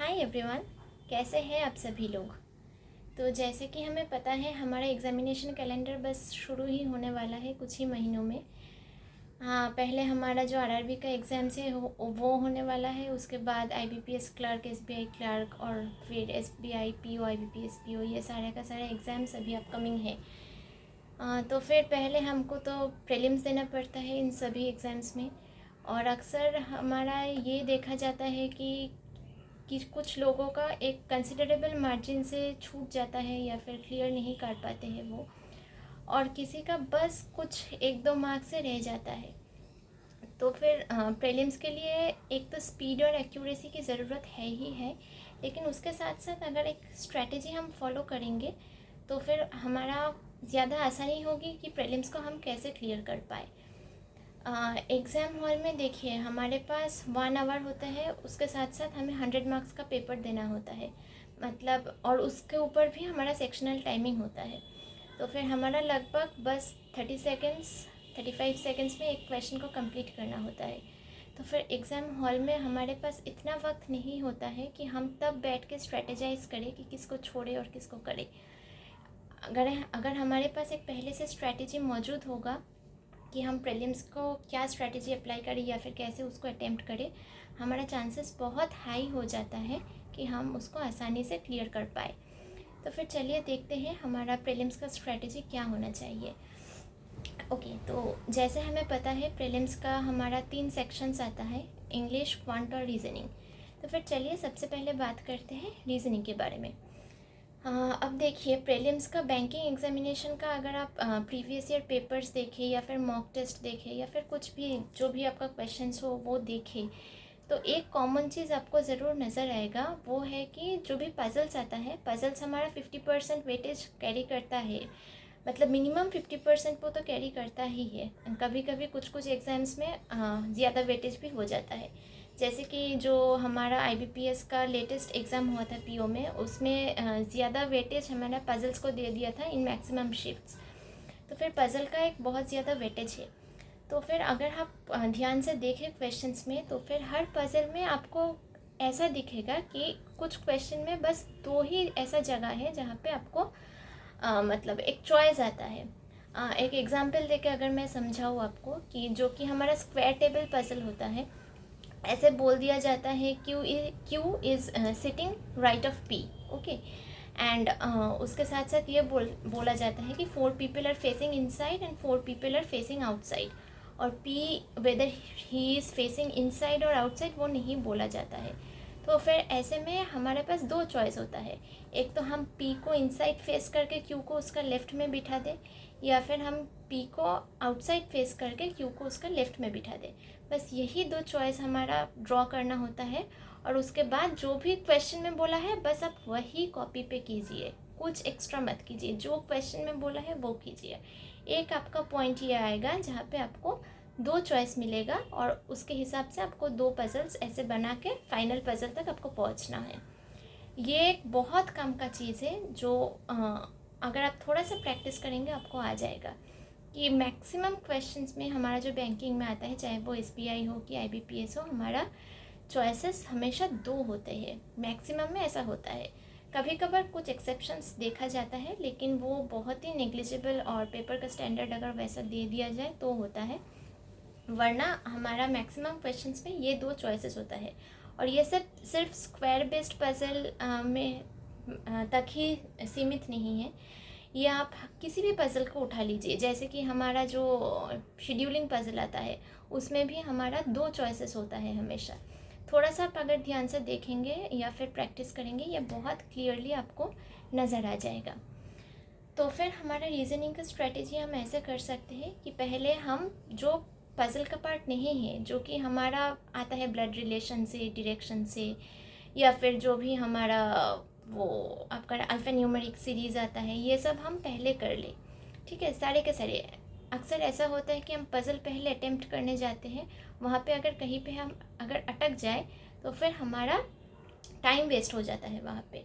Hi everyone, कैसे हैं आप सभी लोग। तो जैसे कि हमें पता है हमारा एग्ज़ामिनेशन कैलेंडर बस शुरू ही होने वाला है कुछ ही महीनों में। हाँ, पहले हमारा जो आरआरबी का एग्ज़ाम्स है वो होने वाला है। उसके बाद आईबीपीएस क्लर्क, एसबीआई क्लर्क और फिर एसबीआई पीओ, आईबीपीएस पीओ, ये सारे का सारा एग्ज़ाम्स अभी अपकमिंग है। तो फिर पहले हमको तो प्रीलिम्स देना पड़ता है इन सभी एग्ज़ाम्स में। और अक्सर हमारा ये देखा जाता है कि कुछ लोगों का एक कंसिडरेबल मार्जिन से छूट जाता है या फिर क्लियर नहीं कर पाते हैं वो, और किसी का बस कुछ एक दो मार्क्स से रह जाता है। तो फिर प्रीलिम्स के लिए एक तो स्पीड और एक्यूरेसी की ज़रूरत है ही है, लेकिन उसके साथ साथ अगर एक स्ट्रैटेजी हम फॉलो करेंगे तो फिर हमारा ज़्यादा आसानी होगी कि प्रीलिम्स को हम कैसे क्लियर कर पाए। एग्ज़ाम हॉल में देखिए हमारे पास 1 आवर होता है, उसके साथ साथ हमें 100 मार्क्स का पेपर देना होता है, मतलब, और उसके ऊपर भी हमारा सेक्शनल टाइमिंग होता है। तो फिर हमारा लगभग बस 30 सेकेंड्स 35 सेकेंड्स में एक क्वेश्चन को कंप्लीट करना होता है। तो फिर एग्ज़ाम हॉल में हमारे पास इतना वक्त नहीं होता है कि हम तब बैठ के स्ट्रेटेजाइज करें कि किसको छोड़े और किसको करें। अगर हमारे पास एक पहले से स्ट्रैटेजी मौजूद होगा कि हम प्रीलिम्स को क्या स्ट्रैटेजी अप्लाई करें या फिर कैसे उसको अटेम्प्ट करें, हमारा चांसेस बहुत हाई हो जाता है कि हम उसको आसानी से क्लियर कर पाए। तो फिर चलिए देखते हैं हमारा प्रीलिम्स का स्ट्रैटेजी क्या होना चाहिए। ओके, तो जैसे हमें पता है प्रीलिम्स का हमारा 3 सेक्शंस आता है, इंग्लिश, क्वांट और रीजनिंग। तो फिर चलिए सबसे पहले बात करते हैं रीजनिंग के बारे में। अब देखिए प्रीलिम्स का बैंकिंग एग्जामिनेशन का अगर आप प्रीवियस ईयर पेपर्स देखें या फिर मॉक टेस्ट देखें या फिर कुछ भी जो भी आपका क्वेश्चंस हो वो देखें, तो एक कॉमन चीज़ आपको ज़रूर नज़र आएगा, वो है कि जो भी पजल्स आता है, पजल्स हमारा 50% वेटेज कैरी करता है, मतलब मिनिमम 50% वो तो कैरी करता ही है। कभी कभी कुछ कुछ एग्ज़ाम्स में ज़्यादा वेटेज भी हो जाता है। जैसे कि जो हमारा आईबीपीएस का लेटेस्ट एग्ज़ाम हुआ था पीओ में, उसमें ज़्यादा वेटेज हमारा पजल्स को दे दिया था इन मैक्सिमम शिफ्ट्स। तो फिर पज़ल का एक बहुत ज़्यादा वेटेज है। तो फिर अगर आप ध्यान से देखें क्वेश्चंस में, तो फिर हर पज़ल में आपको ऐसा दिखेगा कि कुछ क्वेश्चन में बस 2 ही ऐसा जगह है जहाँ पे आपको मतलब एक चॉइस आता है। एक एग्जांपल देके अगर मैं समझाऊँ आपको, कि जो कि हमारा स्क्वायर टेबल पजल होता है, ऐसे बोल दिया जाता है Q is sitting right of P, okay, and उसके साथ साथ ये बोला जाता है कि 4 people are facing inside and 4 people are facing outside, और P whether he is facing inside और आउटसाइड वो नहीं बोला जाता है। तो फिर ऐसे में हमारे पास 2 चॉइस होता है, एक तो हम पी को इनसाइड फेस करके क्यू को उसका लेफ़्ट में बिठा दें, या फिर हम पी को आउटसाइड फेस करके क्यू को उसका लेफ़्ट में बिठा दें। बस यही 2 चॉइस हमारा ड्रॉ करना होता है, और उसके बाद जो भी क्वेश्चन में बोला है बस आप वही कॉपी पे कीजिए, कुछ एक्स्ट्रा मत कीजिए, जो क्वेश्चन में बोला है वो कीजिए। एक आपका पॉइंट ये आएगा जहाँ पे आपको 2 चॉइस मिलेगा, और उसके हिसाब से आपको 2 पजल्स ऐसे बना के फाइनल पजल तक आपको पहुँचना है। ये एक बहुत कम का चीज़ है जो अगर आप थोड़ा सा प्रैक्टिस करेंगे आपको आ जाएगा। कि मैक्सिमम क्वेश्चंस में हमारा जो बैंकिंग में आता है, चाहे वो एसबीआई हो कि आईबीपीएस हो, हमारा चॉइसेस हमेशा 2 होते हैं, मैक्सिमम में ऐसा होता है। कभी कभार कुछ एक्सेप्शंस देखा जाता है, लेकिन वो बहुत ही नेग्लिजिबल, और पेपर का स्टैंडर्ड अगर वैसा दे दिया जाए तो होता है, वरना हमारा मैक्सिमम क्वेश्चंस में ये 2 चॉइसेस होता है। और ये सब सिर्फ स्क्वायर बेस्ड पजल में तक ही सीमित नहीं है, ये आप किसी भी पज़ल को उठा लीजिए। जैसे कि हमारा जो शेड्यूलिंग पज़ल आता है, उसमें भी हमारा 2 चॉइसेस होता है हमेशा। थोड़ा सा आप अगर ध्यान से देखेंगे या फिर प्रैक्टिस करेंगे, ये बहुत क्लियरली आपको नज़र आ जाएगा। तो फिर हमारा रीज़निंग का स्ट्रेटेजी हम ऐसे कर सकते हैं कि पहले हम जो पज़ल का पार्ट नहीं है, जो कि हमारा आता है ब्लड रिलेशन से, डायरेक्शन से, या फिर जो भी हमारा वो आपका अल्फ़ा न्यूमेरिक सीरीज़ आता है, ये सब हम पहले कर ले, ठीक है, सारे के सारे। अक्सर ऐसा होता है कि हम पज़ल पहले अटेम्प्ट करने जाते हैं, वहाँ पे अगर कहीं पे हम अगर अटक जाए तो फिर हमारा टाइम वेस्ट हो जाता है वहाँ पे।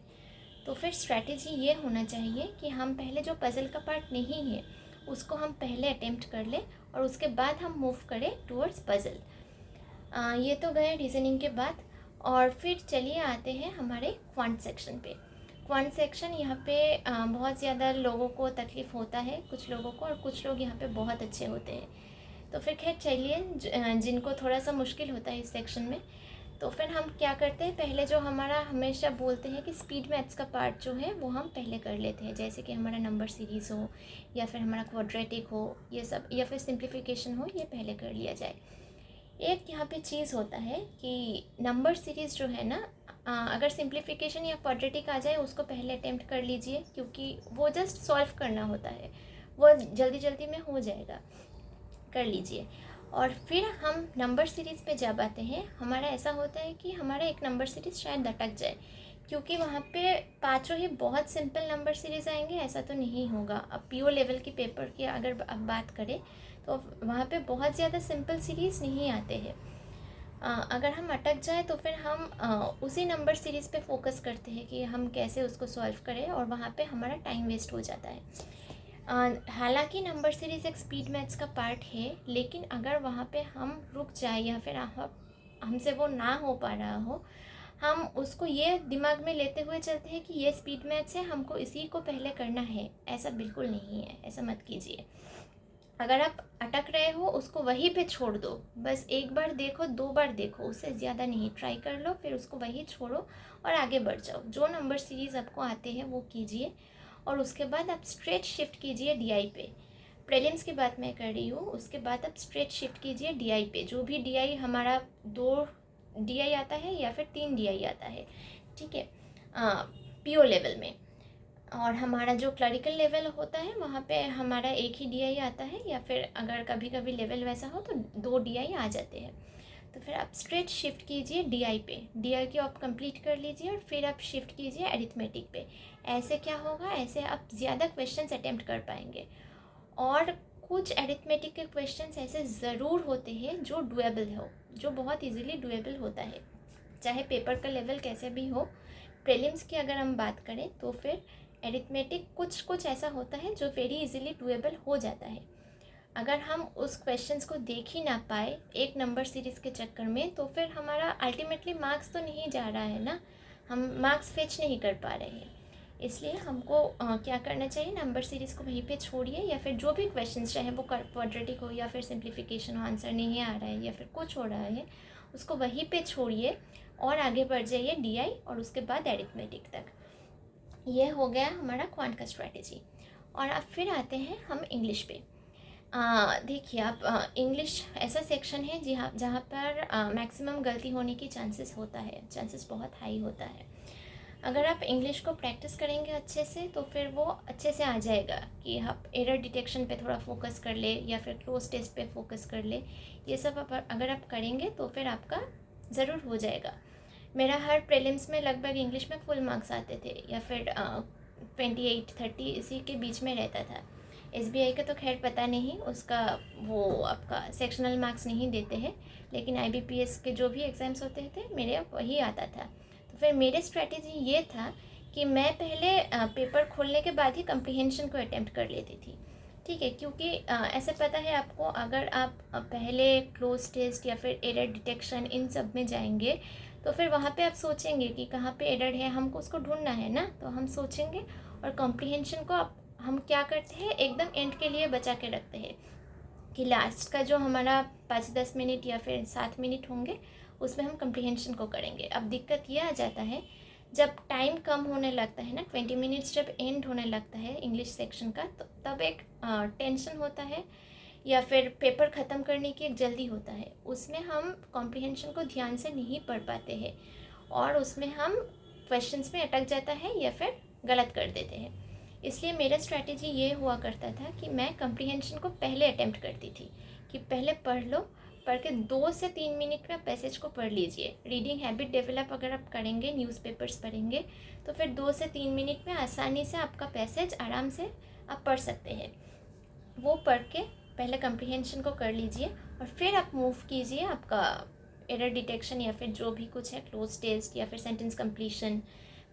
तो फिर स्ट्रैटेजी ये होना चाहिए कि हम पहले जो पज़ल का पार्ट नहीं है उसको हम पहले अटेम्प्ट कर लें, और उसके बाद हम मूव करें टूवर्ड्स पज़ल। ये तो गए रीज़निंग के बाद। और फिर चलिए आते हैं हमारे क्वांट सेक्शन पे। क्वांट सेक्शन यहाँ पे बहुत ज़्यादा लोगों को तकलीफ़ होता है, कुछ लोगों को, और कुछ लोग यहाँ पे बहुत अच्छे होते हैं। तो फिर खैर चलिए, जिनको थोड़ा सा मुश्किल होता है इस सेक्शन में, तो फिर हम क्या करते हैं, पहले जो हमारा हमेशा बोलते हैं कि स्पीड मैथ्स का पार्ट जो है वो हम पहले कर लेते हैं, जैसे कि हमारा नंबर सीरीज़ हो या फिर हमारा क्वाड्रेटिक हो, ये सब, या फिर सिंप्लीफिकेशन हो, ये पहले कर लिया जाए। एक यहाँ पे चीज़ होता है कि नंबर सीरीज़ जो है ना, अगर सिंप्लीफिकेशन या क्वाड्रेटिक आ जाए उसको पहले अटेम्प्ट कर लीजिए, क्योंकि वो जस्ट सॉल्व करना होता है, वो जल्दी जल्दी में हो जाएगा, कर लीजिए। और फिर हम नंबर सीरीज़ पे जब आते हैं, हमारा ऐसा होता है कि हमारा एक नंबर सीरीज़ शायद अटक जाए, क्योंकि वहाँ पे पांचों ही बहुत सिंपल नंबर सीरीज़ आएंगे, ऐसा तो नहीं होगा। अब पीओ लेवल की पेपर की अगर अब बात करें तो वहाँ पे बहुत ज़्यादा सिंपल सीरीज़ नहीं आते हैं। अगर हम अटक जाए तो फिर हम उसी नंबर सीरीज़ पे फोकस करते हैं कि हम कैसे उसको सॉल्व करें, और वहाँ पे हमारा टाइम वेस्ट हो जाता है। हालांकि नंबर सीरीज़ एक स्पीड मैथ्स का पार्ट है, लेकिन अगर वहाँ पे हम रुक जाए या फिर हमसे वो ना हो पा रहा हो, हम उसको ये दिमाग में लेते हुए चलते हैं कि ये स्पीड मैथ्स है, हमको इसी को पहले करना है, ऐसा बिल्कुल नहीं है, ऐसा मत कीजिए। अगर आप अटक रहे हो उसको वहीं पे छोड़ दो, बस एक बार देखो, 2 बार देखो, उससे ज़्यादा नहीं, ट्राई कर लो, फिर उसको वहीं छोड़ो और आगे बढ़ जाओ। जो नंबर सीरीज़ आपको आते हैं वो कीजिए, और उसके बाद आप स्ट्रेट शिफ्ट कीजिए डीआई पे। प्रीलिम्स की बात मैं कर रही हूँ, उसके बाद आप स्ट्रेट शिफ्ट कीजिए डीआई पे, जो भी डीआई हमारा 2 डीआई आता है या फिर 3 डीआई आता है, ठीक है, पीओ लेवल में। और हमारा जो क्लरिकल लेवल होता है वहाँ पे हमारा एक ही डीआई आता है, या फिर अगर कभी कभी लेवल वैसा हो तो 2 डीआई आ जाते हैं। तो फिर आप स्ट्रेट शिफ्ट कीजिए डीआई पे, डीआई को आप कंप्लीट कर लीजिए, और फिर आप शिफ्ट कीजिए अरिथमेटिक पे। ऐसे क्या होगा, ऐसे आप ज़्यादा क्वेश्चंस अटेम्प्ट कर पाएंगे। और कुछ अरिथमेटिक के क्वेश्चंस ऐसे ज़रूर होते हैं जो डुएबल हो, जो बहुत इजीली डुएबल होता है, चाहे पेपर का लेवल कैसे भी हो। प्रीलिम्स की अगर हम बात करें तो फिर एरिथमेटिक कुछ कुछ ऐसा होता है जो वेरी इजीली डुएबल हो जाता है। अगर हम उस क्वेश्चंस को देख ही ना पाए एक नंबर सीरीज़ के चक्कर में, तो फिर हमारा अल्टीमेटली मार्क्स तो नहीं जा रहा है ना, हम मार्क्स फेच नहीं कर पा रहे हैं। इसलिए हमको क्या करना चाहिए, नंबर सीरीज़ को वहीं पे छोड़िए, या फिर जो भी क्वेश्चंस, चाहे वो क्वाड्रेटिक हो या फिर सिंप्लीफिकेशन हो, आंसर नहीं आ रहा है या फिर कुछ हो रहा है, उसको वहीं पे छोड़िए और आगे बढ़ जाइए डीआई और उसके बाद एरिथमेटिक तक। ये हो गया हमारा क्वांट का स्ट्रैटेजी। और अब फिर आते हैं हम इंग्लिश पे। देखिए, आप इंग्लिश ऐसा सेक्शन है जहाँ पर मैक्सिमम गलती होने की चांसेस होता है, चांसेस बहुत हाई होता है। अगर आप इंग्लिश को प्रैक्टिस करेंगे अच्छे से तो फिर वो अच्छे से आ जाएगा कि आप एरर डिटेक्शन पे थोड़ा फोकस कर ले या फिर क्लोज टेस्ट पे फोकस कर ले। ये सब अगर आप करेंगे तो फिर आपका ज़रूर हो जाएगा। मेरा हर प्रीलिम्स में लगभग इंग्लिश में फुल मार्क्स आते थे, या फिर 28-30 इसी के बीच में रहता था। एसबीआई का तो खैर पता नहीं, उसका वो आपका सेक्शनल मार्क्स नहीं देते हैं, लेकिन आईबीपीएस के जो भी एग्ज़ाम्स होते थे मेरे वही आता था। तो फिर मेरे स्ट्रैटेजी ये था कि मैं पहले पेपर खोलने के बाद ही कम्प्रीहेंशन को अटैम्प्ट कर लेती थी, ठीक है, क्योंकि ऐसे पता है आपको, अगर आप पहले क्लोज टेस्ट या फिर एरर डिटेक्शन इन सब में जाएंगे तो फिर वहाँ पे आप सोचेंगे कि कहाँ पे एरर है, हमको उसको ढूंढना है ना, तो हम सोचेंगे। और कॉम्प्रीहेंशन को हम क्या करते हैं, एकदम एंड के लिए बचा के रखते हैं कि लास्ट का जो हमारा 5-10 मिनट या फिर 7 मिनट होंगे उसमें हम कम्प्रीहेंशन को करेंगे। अब दिक्कत ये आ जाता है, जब टाइम कम होने लगता है ना, 20 मिनट्स जब एंड होने लगता है इंग्लिश सेक्शन का, तो तब एक टेंशन होता है, या फिर पेपर ख़त्म करने की एक जल्दी होता है, उसमें हम कॉम्प्रीहेंशन को ध्यान से नहीं पढ़ पाते हैं, और उसमें हम क्वेश्चंस में अटक जाता है या फिर गलत कर देते हैं। इसलिए मेरा स्ट्रैटेजी ये हुआ करता था कि मैं कॉम्प्रीहेंशन को पहले अटेम्प्ट करती थी, कि पहले पढ़ लो, पढ़ के 2 से 3 मिनट में पैसेज को पढ़ लीजिए। रीडिंग हैबिट डेवलप अगर आप करेंगे, न्यूज़पेपर्स पढ़ेंगे, तो फिर 2 से 3 मिनट में आसानी से आपका पैसेज आराम से आप पढ़ सकते हैं। वो पढ़ के पहले कम्प्रीहेंशन को कर लीजिए, और फिर आप मूव कीजिए आपका एरर डिटेक्शन या फिर जो भी कुछ है, क्लोज टेस्ट या फिर sentence completion,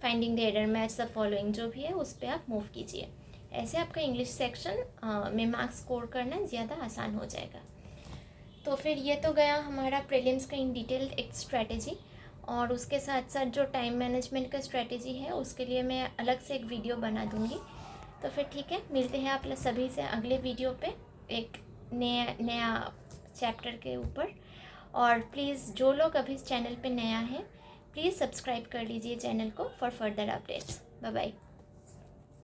finding the error, match the following, जो भी है उस पर आप मूव कीजिए। ऐसे आपका इंग्लिश सेक्शन में मार्क्स स्कोर करना ज़्यादा आसान हो जाएगा। तो फिर ये तो गया हमारा प्रीलिम्स का इन डिटेल एक स्ट्रैटेजी। और उसके साथ साथ जो टाइम मैनेजमेंट का स्ट्रेटेजी है उसके लिए मैं अलग से एक वीडियो बना दूँगी। तो फिर ठीक है, मिलते हैं आप सभी से अगले वीडियो पे एक नया चैप्टर के ऊपर। और प्लीज़ जो लोग अभी इस चैनल पे नया है, प्लीज़ सब्सक्राइब कर लीजिए चैनल को for further updates. Bye bye.